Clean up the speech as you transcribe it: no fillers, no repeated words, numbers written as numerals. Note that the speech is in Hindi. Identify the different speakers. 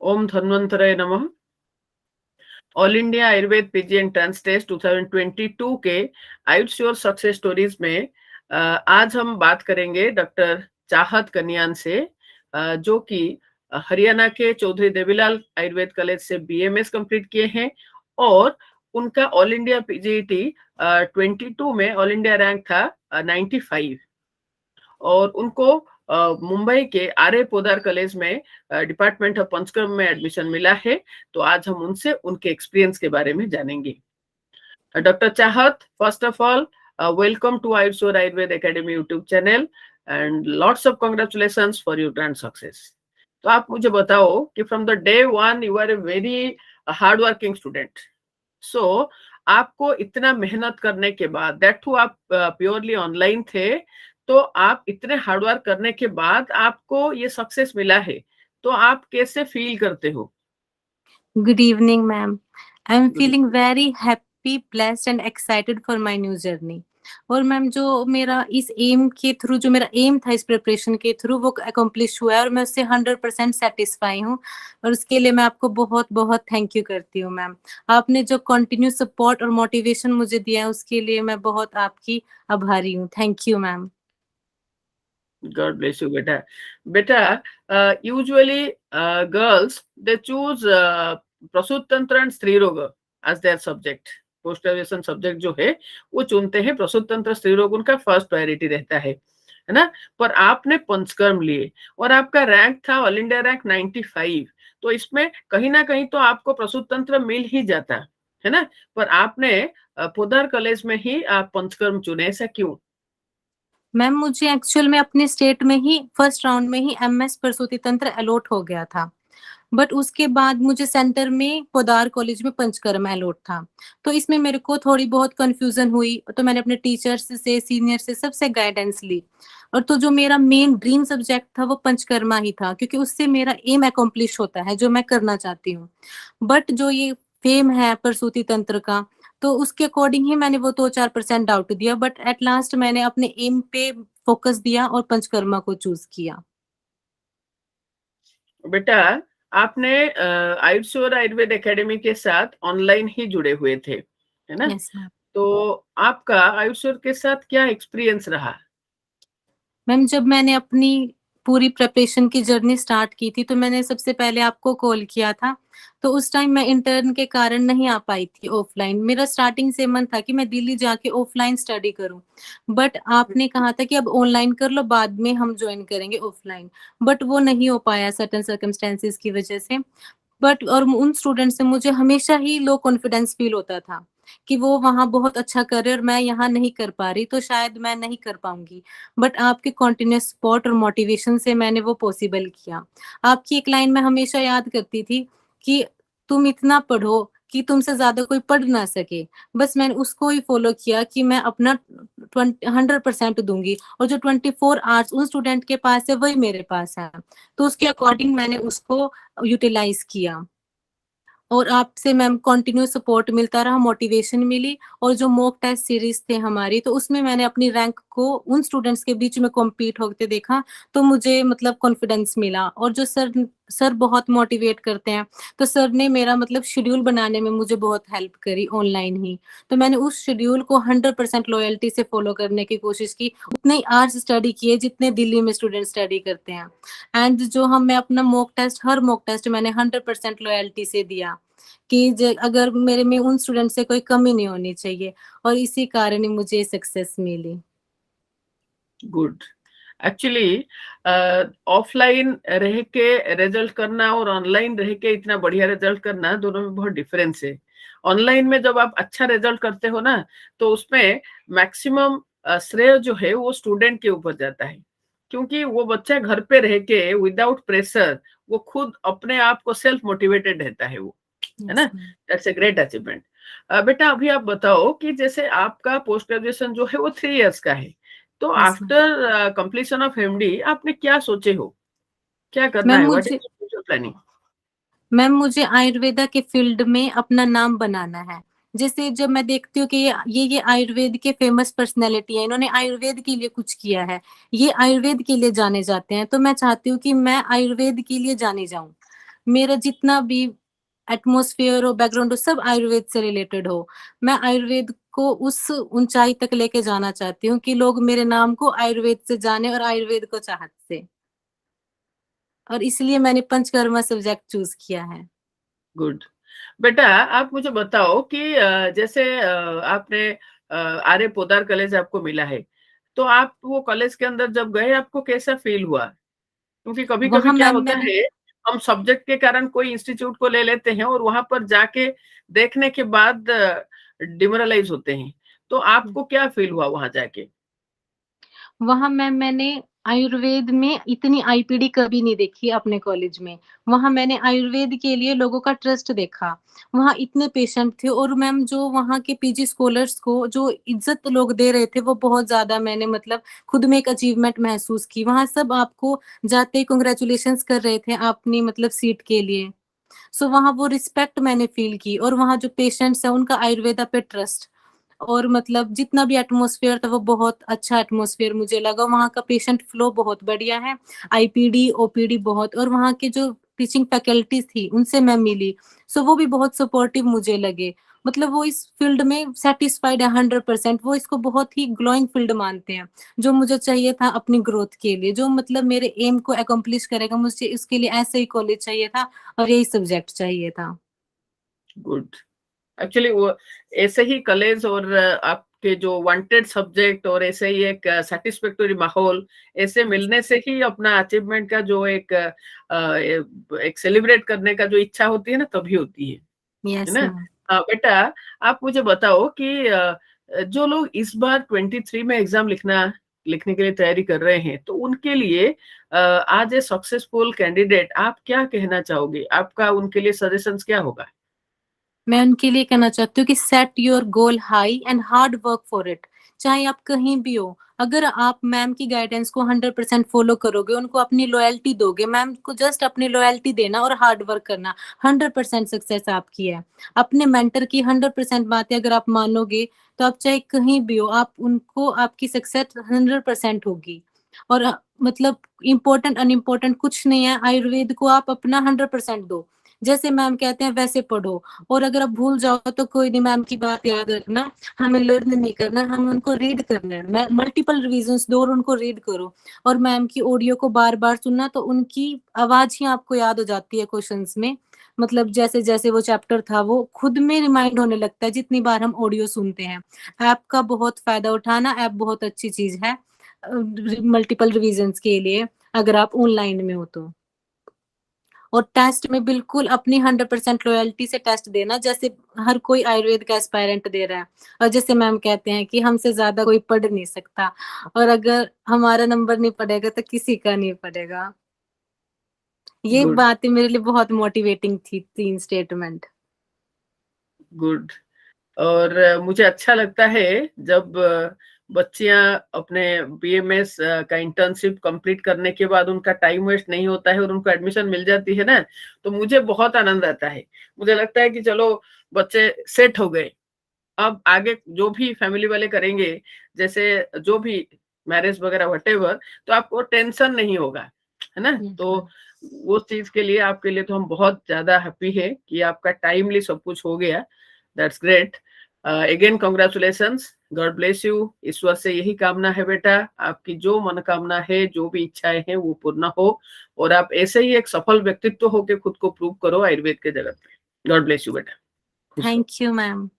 Speaker 1: ओम धन्वंतराय नमः। All India Ayurveda PG entrance test 2022 के आयुष योर सक्सेस स्टोरीज में आज हम बात करेंगे डॉक्टर चाहत कन्यान से, जो कि हरियाणा के चौधरी देवीलाल आयुर्वेद कॉलेज से बीएमएस कंप्लीट किए हैं और उनका ऑल इंडिया पीजीईटी 22 में ऑल इंडिया रैंक था 95 और उनको मुंबई के आर्य पोदार कॉलेज में डिपार्टमेंट ऑफ पंचकर्म में एडमिशन मिला है। तो आज हम उनसे उनके एक्सपीरियंस के बारे में जानेंगे। Doctor Chahat, first of all welcome to आयुर्सोर Ayurveda academy YouTube channel and lots of congratulations for your grand success. तो आप मुझे बताओ कि from the day one you are a very hard working student. So आपको इतना मेहनत करने के बाद, दैट टू आप प्योरली ऑनलाइन थे, तो आप इतने हार्डवर्क करने के बाद आपको ये सक्सेस मिला है, तो आप कैसे फील करते हो?
Speaker 2: Good evening, ma'am. I'm feeling very happy, blessed and excited for my new journey. और मैम जो मेरा इस एम के थ्रू, जो मेरा एम था इस प्रिपरेशन के थ्रू, वो अकम्प्लिश हुआ है और मैं उससे 100% सेटिस्फाई हूँ और उसके लिए मैं आपको बहुत बहुत थैंक यू करती हूँ मैम। आपने जो कंटिन्यू सपोर्ट और मोटिवेशन मुझे दिया है उसके लिए मैं बहुत आपकी आभारी हूँ। Thank you ma'am.
Speaker 1: God bless you, beta. Beta, usually girls, they choose प्रसूत तंत्र एंड स्त्री रोग as their subject. Post graduation subject जो है वो चुनते हैं, प्रसूत तंत्र स्त्री रोग उनका फर्स्ट प्रायोरिटी रहता है ना। पर आपने पंचकर्म लिए और आपका रैंक था ऑल इंडिया रैंक 95, तो इसमें कहीं ना कहीं तो आपको प्रसूत तंत्र मिल ही जाता है ना। पर आपने पोदार कॉलेज में ही आप पंचकर्म चुने, ऐसा क्यों?
Speaker 2: मैम मुझे एक्चुअल में अपने स्टेट में ही फर्स्ट राउंड में ही एमएस प्रसूति तंत्र अलॉट हो गया था, बट उसके बाद मुझे सेंटर में पोदार कॉलेज में पंचकर्म अलॉट था। तो इसमें मेरे को थोड़ी बहुत कंफ्यूजन हुई, तो मैंने अपने टीचर्स से, सीनियर से, सबसे गाइडेंस ली। और तो जो मेरा मेन ड्रीम सब्जेक्ट था वो पंचकर्मा ही था, क्योंकि उससे मेरा एम अकम्प्लिश होता है जो मैं करना चाहती हूँ। बट जो ये फेम है प्रसूति तंत्र का, तो उसके अकॉर्डिंग ही मैंने वो 2-4% डाउट दिया, बट एट लास्ट मैंने अपने एम पे फोकस दिया और पंचकर्मा को चूज किया।
Speaker 1: बेटा, आपने आयुर्सोर आयुर्वेद एकेडमी के साथ ऑनलाइन ही जुड़े हुए थे, है ना?
Speaker 2: Yes ma'am.
Speaker 1: तो आपका आयुर्सोर के साथ क्या एक्सपीरियंस रहा?
Speaker 2: मैम जब मैंने अपनी पूरी प्रिपरेशन की जर्नी स्टार्ट की थी, तो मैंने सबसे पहले आपको कॉल किया था। तो उस टाइम मैं इंटर्न के कारण नहीं आ पाई थी ऑफलाइन। मेरा स्टार्टिंग से मन था कि मैं दिल्ली जाके ऑफलाइन स्टडी करूं, बट आपने कहा था कि अब ऑनलाइन कर लो, बाद में हम ज्वाइन करेंगे ऑफलाइन। बट वो नहीं हो पाया सर्टेन सर्कमस्टेंसेस की वजह से। बट और उन स्टूडेंट से मुझे हमेशा ही लो कॉन्फिडेंस फील होता था कि वो वहाँ बहुत अच्छा कर रहे और मैं यहाँ नहीं कर पा रही, तो शायद मैं नहीं कर पाऊंगी। बट आपके कॉन्टिन्यूस सपोर्ट और मोटिवेशन से मैंने वो पॉसिबल किया। आपकी एक लाइन मैं हमेशा याद करती थी कि तुम इतना पढ़ो कि तुमसे ज्यादा कोई पढ़ ना सके। बस मैंने उसको ही फॉलो किया कि मैं अपना 100% दूंगी, और जो 24 आवर्स उन स्टूडेंट के पास है वही मेरे पास है, तो उसके अकॉर्डिंग मैंने उसको यूटिलाइज किया। और आपसे मैम कंटिन्यू सपोर्ट मिलता रहा, मोटिवेशन मिली। और जो मॉक टेस्ट सीरीज थे हमारी, तो उसमें मैंने अपनी रैंक को उन स्टूडेंट्स के बीच में कॉम्पीट होते देखा, तो मुझे मतलब कॉन्फिडेंस मिला। और जो सर बहुत मोटिवेट करते हैं, तो सर ने मेरा मतलब शेड्यूल बनाने में मुझे बहुत हेल्प करी ऑनलाइन ही। तो मैंने उस शेड्यूल को 100% लॉयल्टी से फॉलो करने की कोशिश की, उतने ही आवर्स स्टडी किए जितने दिल्ली में स्टूडेंट स्टडी करते हैं। एंड जो हम मैं अपना हर मॉक टेस्ट मैंने 100% लॉयल्टी से दिया कि अगर मेरे में उन स्टूडेंट से कोई कमी नहीं होनी चाहिए, और इसी कारण ही मुझे सक्सेस मिली।
Speaker 1: गुड। एक्चुअली ऑफलाइन रह के रिजल्ट करना और ऑनलाइन रह के इतना बढ़िया रिजल्ट करना, दोनों में बहुत डिफरेंस है। ऑनलाइन में जब आप अच्छा रिजल्ट करते हो ना, तो उसमें मैक्सिमम श्रेय जो है वो स्टूडेंट के ऊपर जाता है, क्योंकि वो बच्चा घर पे रह के विदाउट प्रेशर वो खुद अपने आप को सेल्फ मोटिवेटेड रहता है, वो है ना। That's a great achievement. बेटा, अभी आप बताओ कि जैसे आपका पोस्ट ग्रेजुएशन जो है वो 3 इयर्स का है, तो
Speaker 2: Yes,
Speaker 1: after completion of MD आपने क्या सोचे हो, क्या करना
Speaker 2: मैम
Speaker 1: है, व्हाट इज
Speaker 2: मुझे
Speaker 1: योर फ्यूचर प्लानिंग?
Speaker 2: मैम मुझे आयुर्वेदा के फील्ड में अपना नाम बनाना है। जैसे जब मैं देखती हूँ कि ये आयुर्वेद के फेमस पर्सनैलिटी है, इन्होंने आयुर्वेद के लिए कुछ किया है, ये आयुर्वेद के लिए जाने जाते हैं, तो मैं चाहती हूँ कि मैं आयुर्वेद के लिए जाने जाऊं। मेरा जितना भी एटमॉस्फेयर हो, बैकग्राउंड हो, सब आयुर्वेद से रिलेटेड हो। मैं आयुर्वेद को उस ऊँचाई तक लेके जाना चाहती हूँ कि लोग मेरे नाम को आयुर्वेद से जाने और आयुर्वेद को चाहत से। और इसलिए मैंने पंचकर्मा सब्जेक्ट चूज़ किया है।
Speaker 1: गुड। बेटा आप मुझे बताओ कि जैसे आपने आर्य पोद्दार कॉलेज आपको मिला है, तो आप वो कॉलेज के अंदर जब गए आपको कैसा फील हुआ? क्योंकि कभी-कभी
Speaker 2: वहाँ
Speaker 1: क्या
Speaker 2: मैम
Speaker 1: होता
Speaker 2: मैंने
Speaker 1: है, हम सब्जेक्ट के कारण कोई इंस्टीट्यूट को ले लेते हैं और वहां पर जाके देखने के बाद डिमोरलाइज होते हैं। तो आपको क्या फील हुआ वहां जाके?
Speaker 2: वहाँ मैम मैंने आयुर्वेद में इतनी आईपीडी कभी नहीं देखी अपने कॉलेज में। वहाँ मैंने आयुर्वेद के लिए लोगों का ट्रस्ट देखा। वहाँ इतने पेशेंट थे और मैम जो वहाँ के पीजी स्कॉलर्स को जो इज़्ज़त लोग दे रहे थे, वो बहुत ज़्यादा मैंने मतलब खुद में एक अचीवमेंट महसूस की। वहाँ सब आपको जाते ही कांग्रेचुलेशंस कर रहे थे अपनी मतलब सीट के लिए। सो वहाँ वो रिस्पेक्ट मैंने फ़ील की और वहाँ जो पेशेंट्स हैं उनका आयुर्वेदा पे ट्रस्ट और मतलब जितना भी एटमॉस्फेयर था वो बहुत अच्छा एटमॉस्फेयर मुझे लगा। वहाँ का पेशेंट फ्लो बहुत बढ़िया है, आईपीडी, ओपीडी बहुत और वहाँ के जो टीचिंग फैकल्टीज़ थी उनसे मैं मिली, सो वो भी बहुत सपोर्टिव मुझे लगे। मतलब वो इस फील्ड में सैटिस्फाइड है 100%, वो इसको बहुत ही ग्लोइंग फील्ड मानते हैं, जो मुझे चाहिए था अपनी ग्रोथ के लिए, जो मतलब मेरे एम को अकम्प्लिश करेगा, मुझे उसके लिए ऐसे ही कॉलेज चाहिए था और यही सब्जेक्ट चाहिए था।
Speaker 1: गुड। एक्चुअली वो ऐसे ही कॉलेज और आपके जो वांटेड सब्जेक्ट और ऐसे ही एक सैटिस्फैक्टरी माहौल ऐसे
Speaker 2: यस,
Speaker 1: मिलने से ही अपना अचीवमेंट का जो एक सेलिब्रेट करने का जो इच्छा होती है ना, तभी होती है
Speaker 2: यस
Speaker 1: ना?
Speaker 2: मैम।
Speaker 1: बेटा आप मुझे बताओ कि जो लोग इस बार 23 में एग्जाम लिखने के लिए तैयारी कर रहे हैं, तो उनके लिए आज ए सक्सेसफुल कैंडिडेट आप क्या कहना चाहोगे? आपका उनके लिए सजेशंस क्या होगा?
Speaker 2: मैं उनके लिए कहना चाहती हूँ कि set your goal high and hard work for it. चाहे आप कहीं भी हो, अगर आप मैम की गाइडेंस को 100% फॉलो करोगे, उनको अपनी लॉयल्टी दोगे, मैम को जस्ट अपनी लॉयल्टी देना और हार्ड वर्क करना, 100% सक्सेस आपकी है। अपने मेंटर की 100% बातें अगर आप मानोगे, तो आप चाहे कहीं भी हो, आप उनको आपकी सक्सेस 100% होगी। और मतलब इम्पोर्टेंट अनइम्पोर्टेंट कुछ नहीं है, आयुर्वेद को आप अपना 100% दो। जैसे मैम कहते हैं वैसे पढ़ो। और अगर आप भूल जाओ तो कोई नहीं, मैम की बात याद रखना, हमें लर्न नहीं करना, हमें उनको रीड करना है। मैं मल्टीपल रिवीजन्स दो और उनको रीड करो और मैम की ऑडियो को बार-बार सुनना, तो उनकी आवाज़ ही आपको याद हो जाती है क्वेश्चंस में। मतलब जैसे-जैसे वो चैप्टर था वो खुद में रिमाइंड होने लगता है जितनी बार हम ऑडियो सुनते हैं। ऐप का बहुत फ़ायदा उठाना, ऐप बहुत अच्छी चीज़ है मल्टीपल रिवीजन्स के लिए अगर आप ऑनलाइन में हो तो। और टेस्ट में बिल्कुल अपनी 100% लॉयल्टी से टेस्ट देना, जैसे हर कोई आयुर्वेद का एस्पायरेंट दे रहा है। और जैसे मैम कहते हैं कि हमसे ज़्यादा कोई पढ़ नहीं सकता और अगर हमारा नंबर नहीं पड़ेगा तो किसी का नहीं पड़ेगा। ये
Speaker 1: गुड,
Speaker 2: बातें मेरे लिए बहुत मोटिवेटिंग थी 3 स्टेटमेंट।
Speaker 1: गुड। और मुझे अच्छा लगता है जब बच्चियां अपने बीएमएस का इंटर्नशिप कंप्लीट करने के बाद उनका टाइम वेस्ट नहीं होता है और उनको एडमिशन मिल जाती है ना, तो मुझे बहुत आनंद आता है। मुझे लगता है कि चलो बच्चे सेट हो गए, अब आगे जो भी फैमिली वाले करेंगे, जैसे जो भी मैरिज वगैरह व्हाटएवर, तो आपको टेंशन नहीं होगा, है ना?
Speaker 2: यस
Speaker 1: तो
Speaker 2: मैम।
Speaker 1: वो चीज के लिए आपके लिए तो हम बहुत ज्यादा हैप्पी है कि आपका टाइमली सब कुछ हो गया। That's great. Again congratulations, God bless you. ईश्वर से यही कामना है बेटा, आपकी जो मनोकामना है, जो भी इच्छाएं हैं वो पूर्ण हो और आप ऐसे ही एक सफल व्यक्तित्व होके खुद को प्रूव करो आयुर्वेद के जगत में। गॉड ब्लेस यू बेटा, खुश रहो।
Speaker 2: Thank you ma'am.